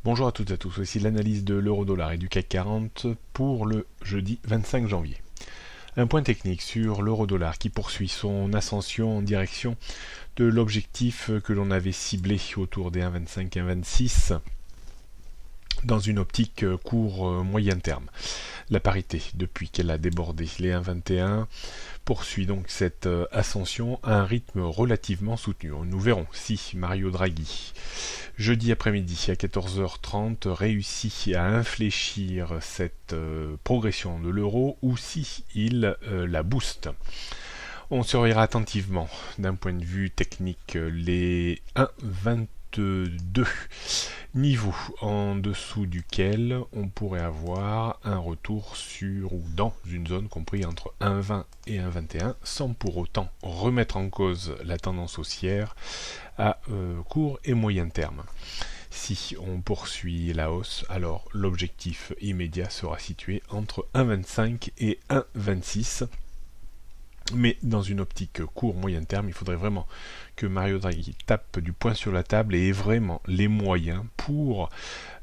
Bonjour à toutes et à tous, voici l'analyse de l'euro-dollar et du CAC 40 pour le jeudi 25 janvier. Un point technique sur l'euro-dollar qui poursuit son ascension en direction de l'objectif que l'on avait ciblé autour des 1,25 et 1,26 dans une optique court moyen terme. La parité, depuis qu'elle a débordé les 1,21, poursuit donc cette ascension à un rythme relativement soutenu. Nous verrons si Mario Draghi, jeudi après-midi à 14h30, réussit à infléchir cette progression de l'euro ou si il la booste. On surveillera attentivement d'un point de vue technique les 1,22 niveau en dessous duquel on pourrait avoir un retour sur ou dans une zone comprise entre 1,20 et 1,21 sans pour autant remettre en cause la tendance haussière à court et moyen terme. Si on poursuit la hausse, alors l'objectif immédiat sera situé entre 1,25 et 1,26. Mais dans une optique court-moyen terme, il faudrait vraiment que Mario Draghi tape du poing sur la table et ait vraiment les moyens pour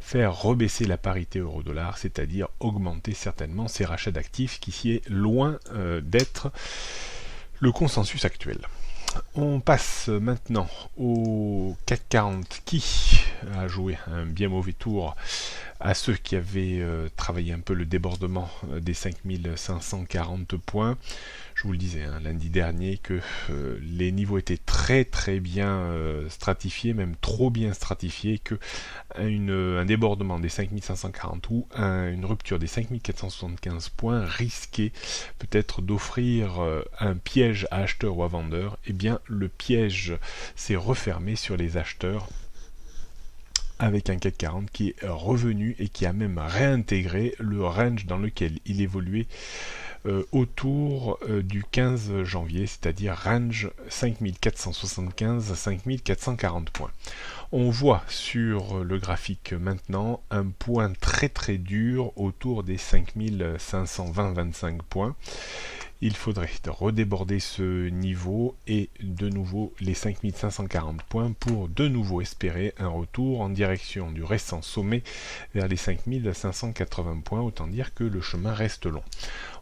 faire rebaisser la parité euro-dollar, c'est-à-dire augmenter certainement ses rachats d'actifs qui est loin d'être le consensus actuel. On passe maintenant au CAC 40 qui a joué un bien mauvais tour à ceux qui avaient travaillé un peu le débordement des 5540 points. Je vous le disais lundi dernier que les niveaux étaient très très bien stratifiés, même trop bien stratifiés, que un débordement des 5540 ou une rupture des 5475 points risquait peut-être d'offrir un piège à acheteurs ou à vendeurs. Eh bien, le piège s'est refermé sur les acheteurs avec un CAC 40 qui est revenu et qui a même réintégré le range dans lequel il évoluait autour du 15 janvier, c'est-à-dire range 5475 à 5440 points. On voit sur le graphique maintenant un point très très dur autour des 5520-25 points. Il faudrait redéborder ce niveau et de nouveau les 5540 points pour de nouveau espérer un retour en direction du récent sommet vers les 5580 points, autant dire que le chemin reste long.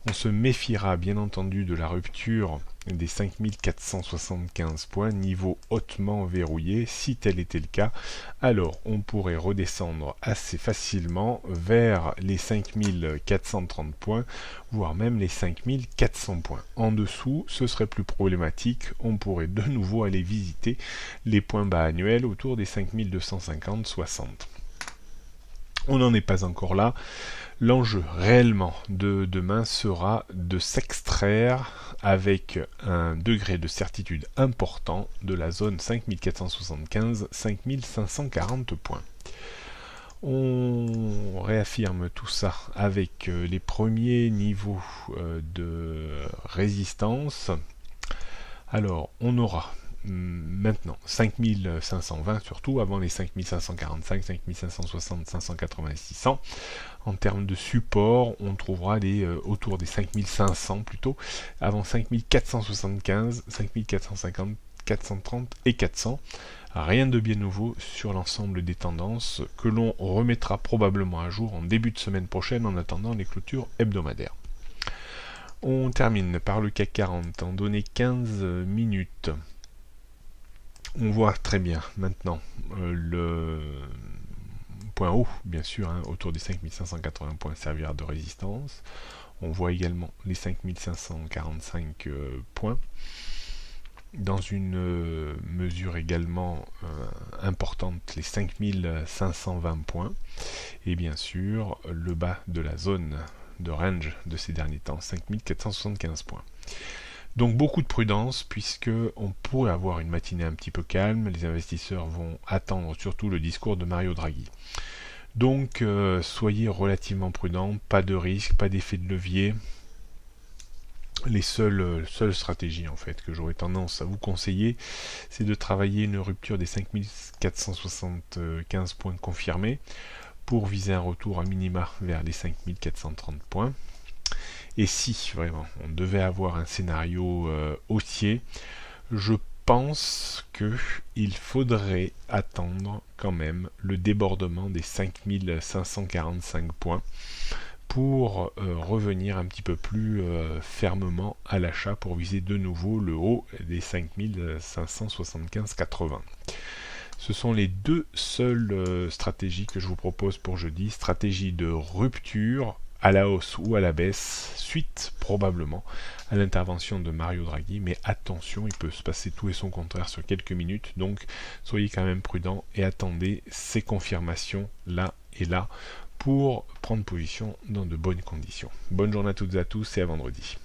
On se méfiera bien entendu de la rupture des 5475 points, niveau hautement verrouillé. Si tel était le cas, alors on pourrait redescendre assez facilement vers les 5430 points, voire même les 5400 points. En dessous, ce serait plus problématique, on pourrait de nouveau aller visiter les points bas annuels autour des 5250-60. On n'en est pas encore là. L'enjeu réellement de demain sera de s'extraire avec un degré de certitude important de la zone 5475-5540 points. On réaffirme tout ça avec les premiers niveaux de résistance. Alors, on aura maintenant 5520 surtout, avant les 5545, 5560, 580 et 600. En termes de support, on trouvera autour des 5500 plutôt, avant 5475, 5450, 430 et 400. Rien de bien nouveau sur l'ensemble des tendances que l'on remettra probablement à jour en début de semaine prochaine en attendant les clôtures hebdomadaires. On termine par le CAC 40 en données 15 minutes. On voit très bien maintenant le point haut, bien sûr, autour des 5580 points servira de résistance. On voit également les 5545 points. Dans une mesure également importante, les 5520 points. Et bien sûr, le bas de la zone de range de ces derniers temps, 5475 points. Donc beaucoup de prudence puisque on pourrait avoir une matinée un petit peu calme, les investisseurs vont attendre surtout le discours de Mario Draghi. Donc soyez relativement prudents, pas de risque, pas d'effet de levier. Les seules stratégies en fait que j'aurais tendance à vous conseiller, c'est de travailler une rupture des 5475 points confirmés pour viser un retour à minima vers les 5430 points. Et si vraiment on devait avoir un scénario haussier, je pense qu'il faudrait attendre quand même le débordement des 5545 points pour revenir un petit peu plus fermement à l'achat pour viser de nouveau le haut des 5575,80. Ce sont les deux seules stratégies que je vous propose pour jeudi. Stratégie de rupture à la hausse ou à la baisse, suite probablement à l'intervention de Mario Draghi, mais attention, il peut se passer tout et son contraire sur quelques minutes, donc soyez quand même prudents et attendez ces confirmations là et là pour prendre position dans de bonnes conditions. Bonne journée à toutes et à tous et à vendredi.